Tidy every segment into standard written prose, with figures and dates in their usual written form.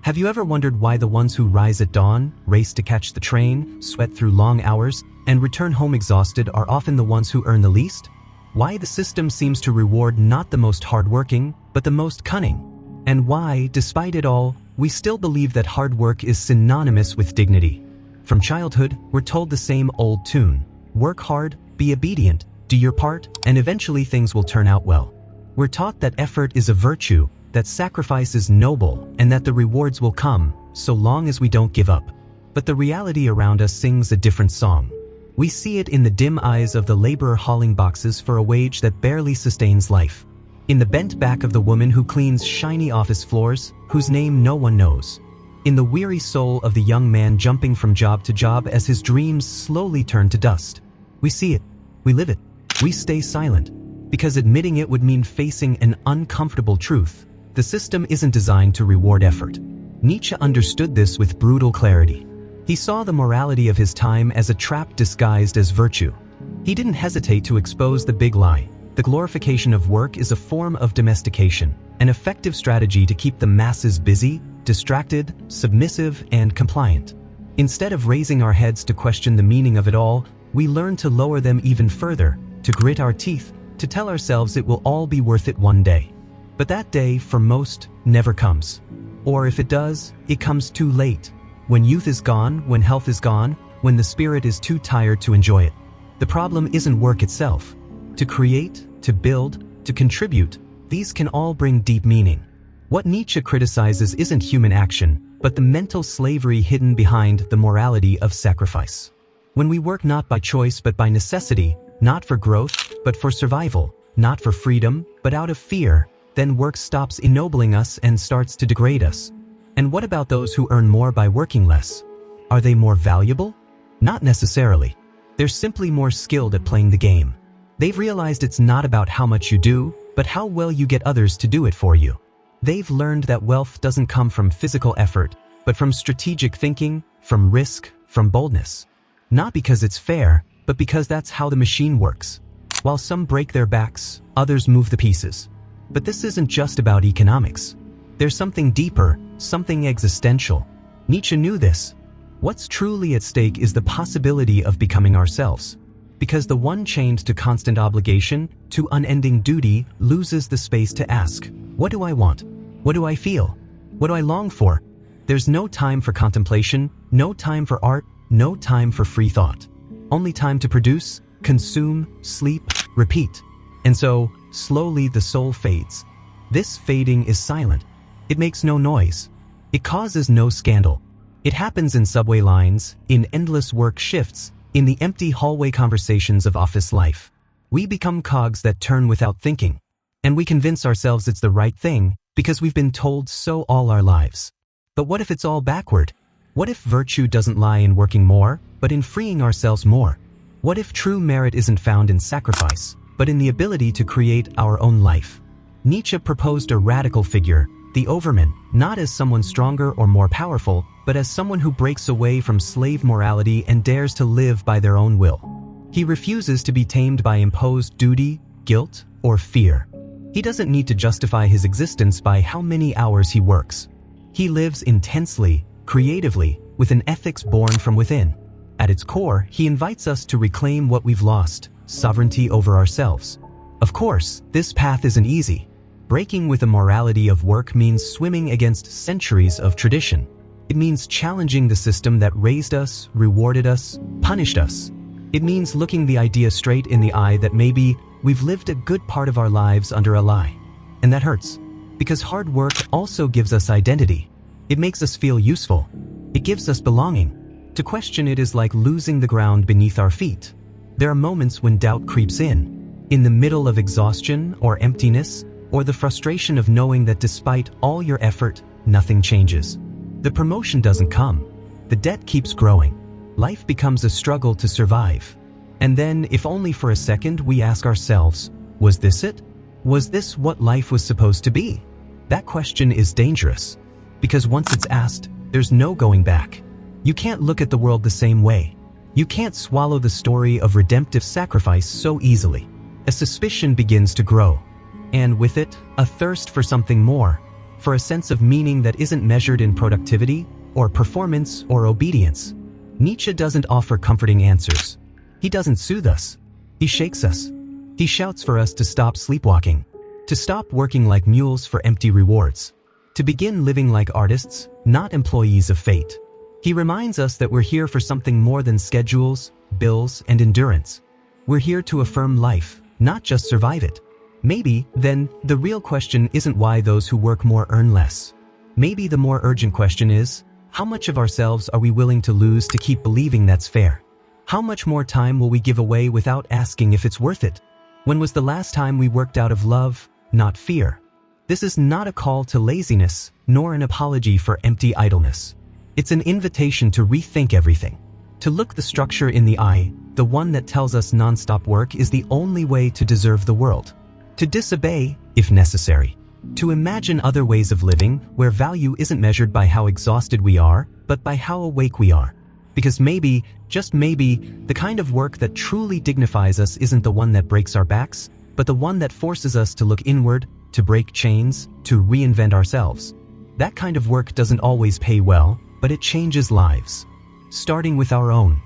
Have you ever wondered why the ones who rise at dawn, race to catch the train, sweat through long hours, and return home exhausted are often the ones who earn the least? Why the system seems to reward not the most hardworking, but the most cunning? And why, despite it all, we still believe that hard work is synonymous with dignity? From childhood, we're told the same old tune: work hard, be obedient, do your part, and eventually things will turn out well. We're taught that effort is a virtue, that sacrifice is noble, and that the rewards will come, so long as we don't give up. But the reality around us sings a different song. We see it in the dim eyes of the laborer hauling boxes for a wage that barely sustains life. In the bent back of the woman who cleans shiny office floors, whose name no one knows. In the weary soul of the young man jumping from job to job as his dreams slowly turn to dust. We see it. We live it. We stay silent. Because admitting it would mean facing an uncomfortable truth. The system isn't designed to reward effort. Nietzsche understood this with brutal clarity. He saw the morality of his time as a trap disguised as virtue. He didn't hesitate to expose the big lie. The glorification of work is a form of domestication, an effective strategy to keep the masses busy, distracted, submissive, and compliant. Instead of raising our heads to question the meaning of it all, we learn to lower them even further, to grit our teeth, to tell ourselves it will all be worth it one day. But that day, for most, never comes. Or if it does, it comes too late. When youth is gone, when health is gone, when the spirit is too tired to enjoy it. The problem isn't work itself. To create, to build, to contribute, these can all bring deep meaning. What Nietzsche criticizes isn't human action, but the mental slavery hidden behind the morality of sacrifice. When we work not by choice but by necessity, not for growth, but for survival, not for freedom, but out of fear, then work stops ennobling us and starts to degrade us. And what about those who earn more by working less? Are they more valuable? Not necessarily. They're simply more skilled at playing the game. They've realized it's not about how much you do, but how well you get others to do it for you. They've learned that wealth doesn't come from physical effort, but from strategic thinking, from risk, from boldness. Not because it's fair, but because that's how the machine works. While some break their backs, others move the pieces. But this isn't just about economics. There's something deeper, something existential. Nietzsche knew this. What's truly at stake is the possibility of becoming ourselves. Because the one chained to constant obligation, to unending duty, loses the space to ask, what do I want? What do I feel? What do I long for? There's no time for contemplation, no time for art, no time for free thought. Only time to produce, consume, sleep, repeat. And so, slowly the soul fades. This fading is silent. It makes no noise. It causes no scandal. It happens in subway lines, in endless work shifts, in the empty hallway conversations of office life. We become cogs that turn without thinking. And we convince ourselves it's the right thing, because we've been told so all our lives. But what if it's all backward? What if virtue doesn't lie in working more, but in freeing ourselves more? What if true merit isn't found in sacrifice, but in the ability to create our own life? Nietzsche proposed a radical figure, the overman, not as someone stronger or more powerful, but as someone who breaks away from slave morality and dares to live by their own will. He refuses to be tamed by imposed duty, guilt, or fear. He doesn't need to justify his existence by how many hours he works. He lives intensely, creatively, with an ethics born from within. At its core, he invites us to reclaim what we've lost, sovereignty over ourselves. Of course, this path isn't easy. Breaking with the morality of work means swimming against centuries of tradition. It means challenging the system that raised us, rewarded us, punished us. It means looking the idea straight in the eye that maybe we've lived a good part of our lives under a lie. And that hurts. Because hard work also gives us identity. It makes us feel useful. It gives us belonging. To question it is like losing the ground beneath our feet. There are moments when doubt creeps in the middle of exhaustion or emptiness, or the frustration of knowing that despite all your effort, nothing changes. The promotion doesn't come. The debt keeps growing. Life becomes a struggle to survive. And then, if only for a second, we ask ourselves, was this it? Was this what life was supposed to be? That question is dangerous. Because once it's asked, there's no going back. You can't look at the world the same way. You can't swallow the story of redemptive sacrifice so easily. A suspicion begins to grow. And with it, a thirst for something more. for a sense of meaning that isn't measured in productivity, or performance, or obedience. Nietzsche doesn't offer comforting answers. He doesn't soothe us. He shakes us. He shouts for us to stop sleepwalking, to stop working like mules for empty rewards, to begin living like artists, not employees of fate. He reminds us that we're here for something more than schedules, bills, and endurance. We're here to affirm life, not just survive it. Maybe, then, the real question isn't why those who work more earn less. Maybe the more urgent question is, how much of ourselves are we willing to lose to keep believing that's fair? How much more time will we give away without asking if it's worth it? When was the last time we worked out of love, not fear? This is not a call to laziness, nor an apology for empty idleness. It's an invitation to rethink everything. To look the structure in the eye, the one that tells us non-stop work is the only way to deserve the world. To disobey, if necessary. To imagine other ways of living where value isn't measured by how exhausted we are, but by how awake we are. Because maybe, just maybe, the kind of work that truly dignifies us isn't the one that breaks our backs, but the one that forces us to look inward, to break chains, to reinvent ourselves. That kind of work doesn't always pay well, but it changes lives. Starting with our own.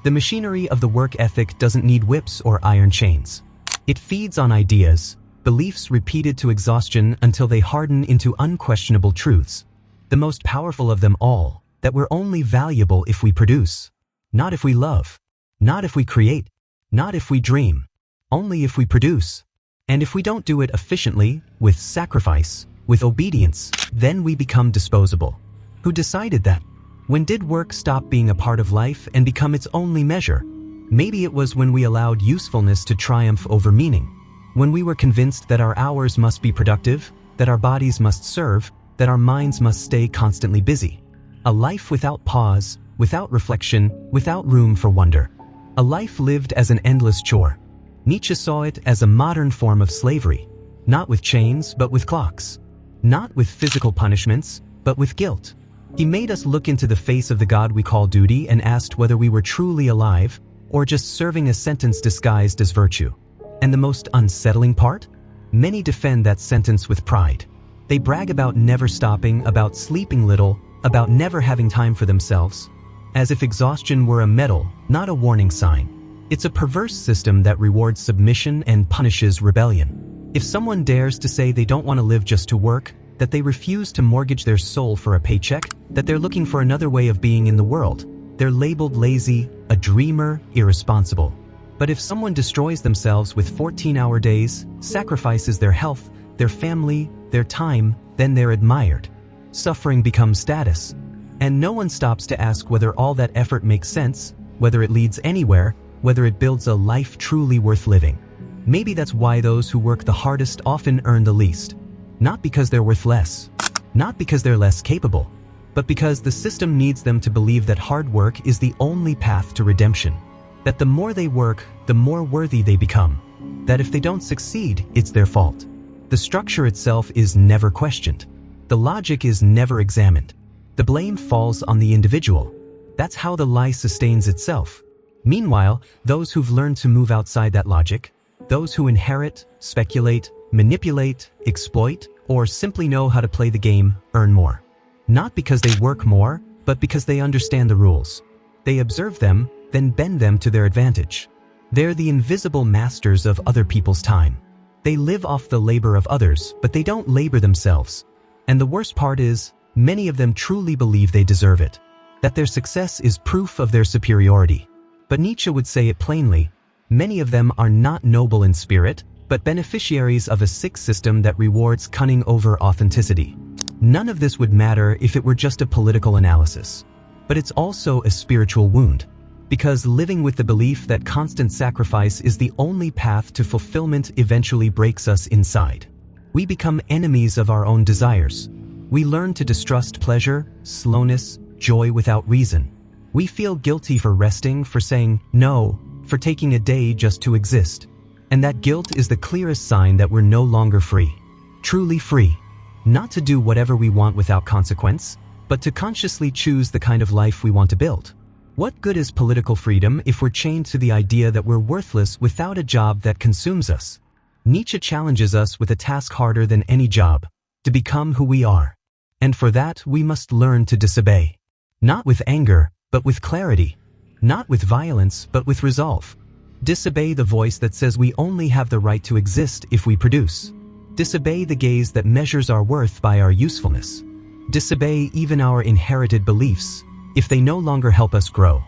The machinery of the work ethic doesn't need whips or iron chains. It feeds on ideas, beliefs repeated to exhaustion until they harden into unquestionable truths. The most powerful of them all, that we're only valuable if we produce. Not if we love. Not if we create. Not if we dream. Only if we produce. And if we don't do it efficiently, with sacrifice, with obedience, then we become disposable. Who decided that? When did work stop being a part of life and become its only measure? Maybe it was when we allowed usefulness to triumph over meaning. When we were convinced that our hours must be productive, that our bodies must serve, that our minds must stay constantly busy. A life without pause, without reflection, without room for wonder. A life lived as an endless chore. Nietzsche saw it as a modern form of slavery. Not with chains, but with clocks. Not with physical punishments, but with guilt. He made us look into the face of the God we call duty and asked whether we were truly alive, or just serving a sentence disguised as virtue. And the most unsettling part? Many defend that sentence with pride. They brag about never stopping, about sleeping little, about never having time for themselves, as if exhaustion were a medal, not a warning sign. It's a perverse system that rewards submission and punishes rebellion. If someone dares to say they don't want to live just to work, that they refuse to mortgage their soul for a paycheck, that they're looking for another way of being in the world, they're labeled lazy, a dreamer, irresponsible. But if someone destroys themselves with 14-hour days, sacrifices their health, their family, their time, then they're admired. Suffering becomes status. And no one stops to ask whether all that effort makes sense, whether it leads anywhere, whether it builds a life truly worth living. Maybe that's why those who work the hardest often earn the least. Not because they're worth less. Not because they're less capable. But because the system needs them to believe that hard work is the only path to redemption. That the more they work, the more worthy they become. That if they don't succeed, it's their fault. The structure itself is never questioned. The logic is never examined. The blame falls on the individual. That's how the lie sustains itself. Meanwhile, those who've learned to move outside that logic, those who inherit, speculate, manipulate, exploit, or simply know how to play the game, earn more. Not because they work more, but because they understand the rules. They observe them, then bend them to their advantage. They're the invisible masters of other people's time. They live off the labor of others, but they don't labor themselves. And the worst part is, many of them truly believe they deserve it. That their success is proof of their superiority. But Nietzsche would say it plainly, many of them are not noble in spirit, but beneficiaries of a sick system that rewards cunning over authenticity. None of this would matter if it were just a political analysis. But it's also a spiritual wound. Because living with the belief that constant sacrifice is the only path to fulfillment eventually breaks us inside. We become enemies of our own desires. We learn to distrust pleasure, slowness, joy without reason. We feel guilty for resting, for saying no, for taking a day just to exist. And that guilt is the clearest sign that we're no longer free. Truly free. Not to do whatever we want without consequence, but to consciously choose the kind of life we want to build. What good is political freedom if we're chained to the idea that we're worthless without a job that consumes us? Nietzsche challenges us with a task harder than any job. to become who we are. And for that, we must learn to disobey. Not with anger, but with clarity. Not with violence, but with resolve. Disobey the voice that says we only have the right to exist if we produce. Disobey the gaze that measures our worth by our usefulness. Disobey even our inherited beliefs, if they no longer help us grow.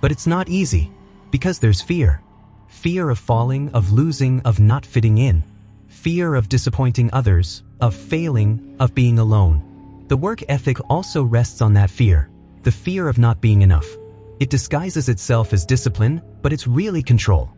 But it's not easy, because there's fear. Fear of falling, of losing, of not fitting in. Fear of disappointing others, of failing, of being alone. The work ethic also rests on that fear, the fear of not being enough. It disguises itself as discipline, but it's really control.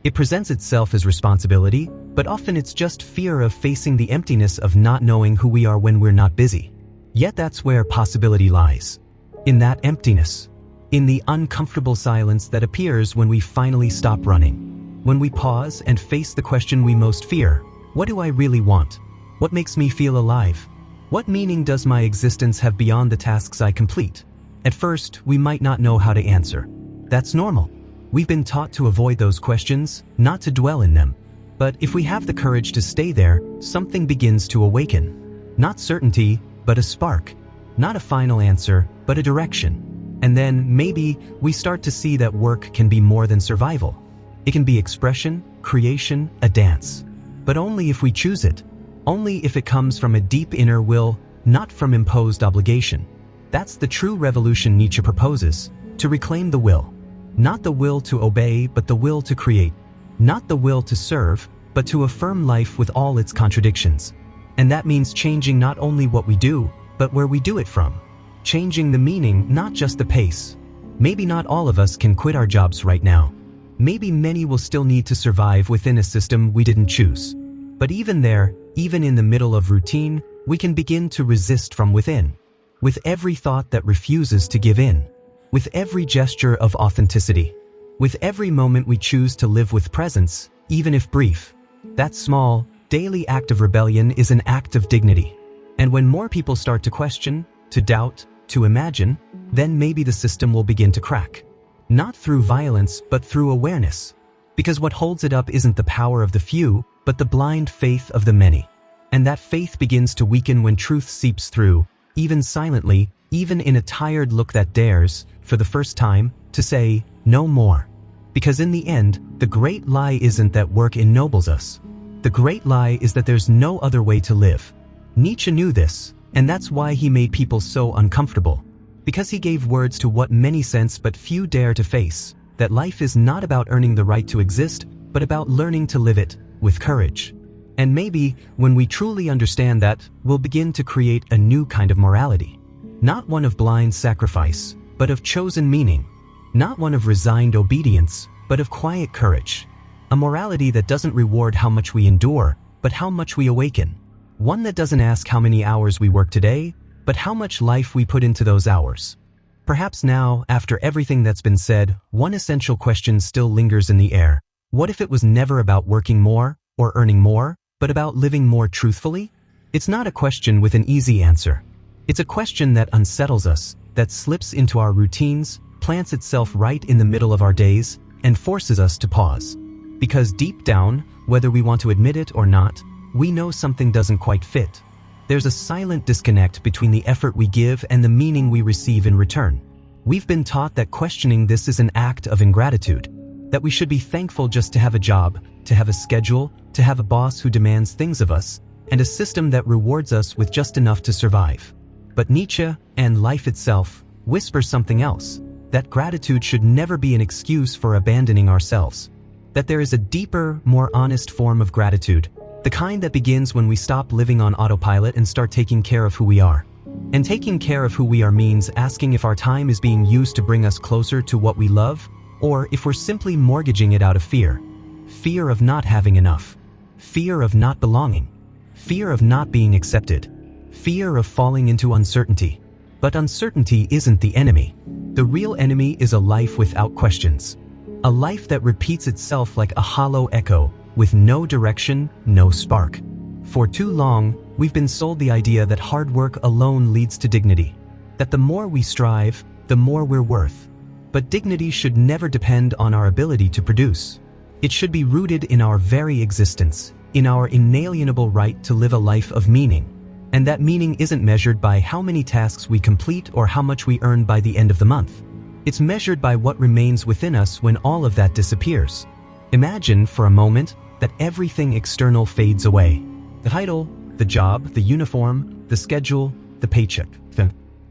It presents itself as responsibility, but often it's just fear of facing the emptiness of not knowing who we are when we're not busy. Yet that's where possibility lies. In that emptiness. In the uncomfortable silence that appears when we finally stop running. When we pause and face the question we most fear. What do I really want? What makes me feel alive? What meaning does my existence have beyond the tasks I complete? At first, we might not know how to answer. That's normal. We've been taught to avoid those questions, not to dwell in them. But if we have the courage to stay there, something begins to awaken. Not certainty, but a spark. Not a final answer, but a direction. And then, maybe, we start to see that work can be more than survival. It can be expression, creation, a dance. But only if we choose it. Only if it comes from a deep inner will, not from imposed obligation. That's the true revolution Nietzsche proposes, to reclaim the will. Not the will to obey, but the will to create. Not the will to serve, but to affirm life with all its contradictions. And that means changing not only what we do, but where we do it from. Changing the meaning, not just the pace. Maybe not all of us can quit our jobs right now. Maybe many will still need to survive within a system we didn't choose. But even there, even in the middle of routine, we can begin to resist from within. With every thought that refuses to give in. With every gesture of authenticity. With every moment we choose to live with presence, even if brief. That small, daily act of rebellion is an act of dignity. And when more people start to question, to doubt, to imagine, then maybe the system will begin to crack. Not through violence, but through awareness. Because what holds it up isn't the power of the few, but the blind faith of the many. And that faith begins to weaken when truth seeps through, even silently, even in a tired look that dares, for the first time, to say, no more. Because in the end, the great lie isn't that work ennobles us. The great lie is that there's no other way to live. Nietzsche knew this, and that's why he made people so uncomfortable. Because he gave words to what many sense but few dare to face, that life is not about earning the right to exist, but about learning to live it, with courage. And maybe, when we truly understand that, we'll begin to create a new kind of morality. Not one of blind sacrifice, but of chosen meaning. Not one of resigned obedience, but of quiet courage. A morality that doesn't reward how much we endure, but how much we awaken. One that doesn't ask how many hours we work today, but how much life we put into those hours. Perhaps now, after everything that's been said, one essential question still lingers in the air. What if it was never about working more, or earning more, but about living more truthfully? It's not a question with an easy answer. It's a question that unsettles us, that slips into our routines, plants itself right in the middle of our days, and forces us to pause. Because deep down, whether we want to admit it or not, we know something doesn't quite fit. There's a silent disconnect between the effort we give and the meaning we receive in return. We've been taught that questioning this is an act of ingratitude, that we should be thankful just to have a job, to have a schedule, to have a boss who demands things of us, and a system that rewards us with just enough to survive. But Nietzsche, and life itself, whisper something else, that gratitude should never be an excuse for abandoning ourselves. That there is a deeper, more honest form of gratitude, the kind that begins when we stop living on autopilot and start taking care of who we are. And taking care of who we are means asking if our time is being used to bring us closer to what we love, or if we're simply mortgaging it out of fear. Fear of not having enough. Fear of not belonging. Fear of not being accepted. Fear of falling into uncertainty. But uncertainty isn't the enemy. The real enemy is a life without questions. A life that repeats itself like a hollow echo, with no direction, no spark. For too long, we've been sold the idea that hard work alone leads to dignity. That the more we strive, the more we're worth. But dignity should never depend on our ability to produce. It should be rooted in our very existence, in our inalienable right to live a life of meaning. And that meaning isn't measured by how many tasks we complete or how much we earn by the end of the month. It's measured by what remains within us when all of that disappears. Imagine for a moment that everything external fades away. The title, the job, the uniform, the schedule, the paycheck.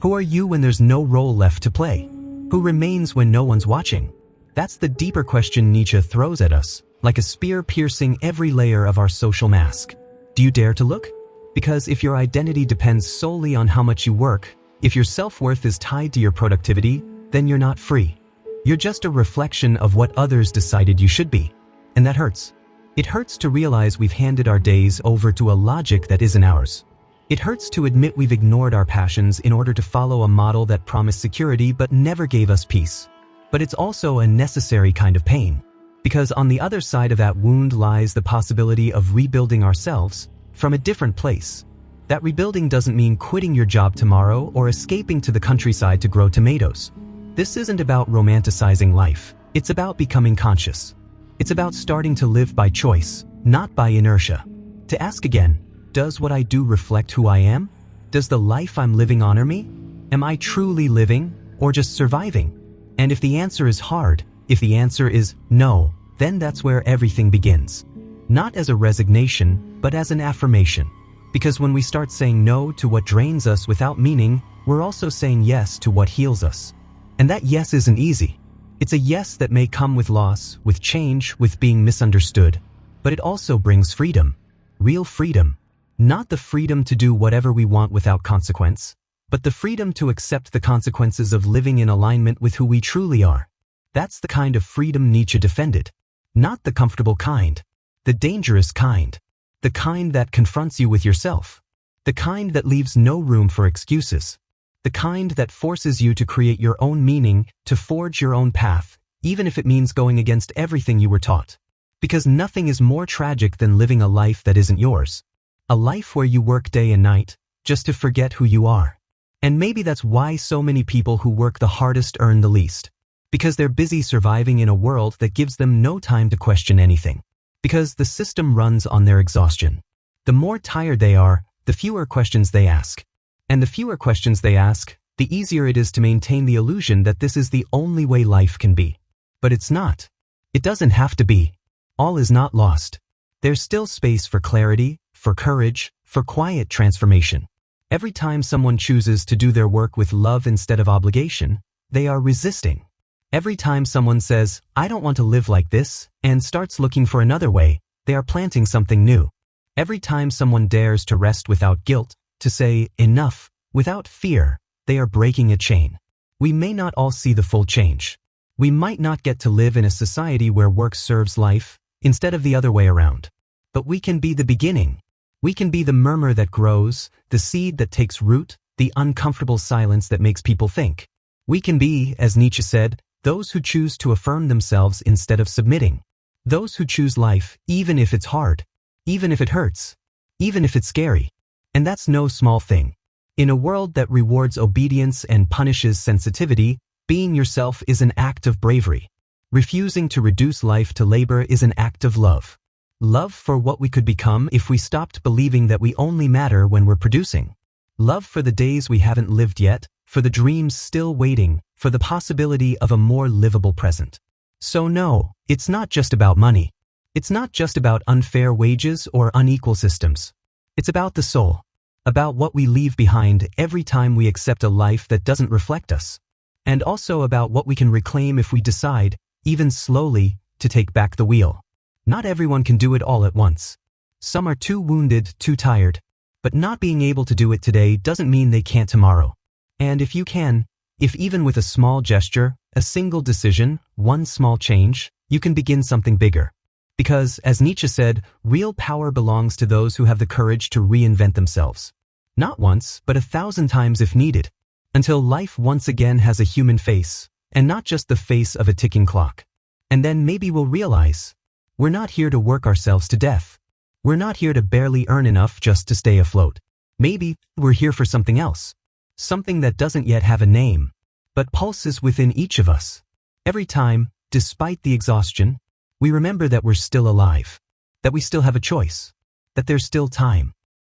Who are you when there's no role left to play? Who remains when no one's watching? That's the deeper question Nietzsche throws at us, like a spear piercing every layer of our social mask. Do you dare to look? Because if your identity depends solely on how much you work, if your self-worth is tied to your productivity, then you're not free. You're just a reflection of what others decided you should be. And that hurts. It hurts to realize we've handed our days over to a logic that isn't ours. It hurts to admit we've ignored our passions in order to follow a model that promised security but never gave us peace. But it's also a necessary kind of pain. Because on the other side of that wound lies the possibility of rebuilding ourselves from a different place. That rebuilding doesn't mean quitting your job tomorrow or escaping to the countryside to grow tomatoes. This isn't about romanticizing life. It's about becoming conscious. It's about starting to live by choice, not by inertia. To ask again, does what I do reflect who I am? Does the life I'm living honor me? Am I truly living or just surviving? And if the answer is hard, if the answer is no, then that's where everything begins. Not as a resignation, but as an affirmation. Because when we start saying no to what drains us without meaning, we're also saying yes to what heals us. And that yes isn't easy. It's a yes that may come with loss, with change, with being misunderstood. But it also brings freedom. Real freedom. Not the freedom to do whatever we want without consequence, but the freedom to accept the consequences of living in alignment with who we truly are. That's the kind of freedom Nietzsche defended. Not the comfortable kind. The dangerous kind. The kind that confronts you with yourself. The kind that leaves no room for excuses. The kind that forces you to create your own meaning, to forge your own path, even if it means going against everything you were taught. Because nothing is more tragic than living a life that isn't yours. A life where you work day and night, just to forget who you are. And maybe that's why so many people who work the hardest earn the least. Because they're busy surviving in a world that gives them no time to question anything. Because the system runs on their exhaustion. The more tired they are, the fewer questions they ask. And the fewer questions they ask, the easier it is to maintain the illusion that this is the only way life can be. But it's not. It doesn't have to be. All is not lost. There's still space for clarity, for courage, for quiet transformation. Every time someone chooses to do their work with love instead of obligation, they are resisting. Every time someone says, I don't want to live like this, and starts looking for another way, they are planting something new. Every time someone dares to rest without guilt, to say enough, without fear, they are breaking a chain. We may not all see the full change. We might not get to live in a society where work serves life, instead of the other way around. But we can be the beginning. We can be the murmur that grows, the seed that takes root, the uncomfortable silence that makes people think. We can be, as Nietzsche said, those who choose to affirm themselves instead of submitting. Those who choose life, even if it's hard, even if it hurts, even if it's scary. And that's no small thing. In a world that rewards obedience and punishes sensitivity, being yourself is an act of bravery. Refusing to reduce life to labor is an act of love. Love for what we could become if we stopped believing that we only matter when we're producing. Love for the days we haven't lived yet, for the dreams still waiting, for the possibility of a more livable present. So no, it's not just about money. It's not just about unfair wages or unequal systems. It's about the soul. About what we leave behind every time we accept a life that doesn't reflect us. And also about what we can reclaim if we decide, even slowly, to take back the wheel. Not everyone can do it all at once. Some are too wounded, too tired. But not being able to do it today doesn't mean they can't tomorrow. And if you can, if even with a small gesture, a single decision, one small change, you can begin something bigger. Because, as Nietzsche said, real power belongs to those who have the courage to reinvent themselves. Not once, but 1,000 times if needed. Until life once again has a human face, and not just the face of a ticking clock. And then maybe we'll realize, we're not here to work ourselves to death. We're not here to barely earn enough just to stay afloat. Maybe we're here for something else. Something that doesn't yet have a name, but pulses within each of us. Every time, despite the exhaustion, we remember that we're still alive, that we still have a choice, that there's still time.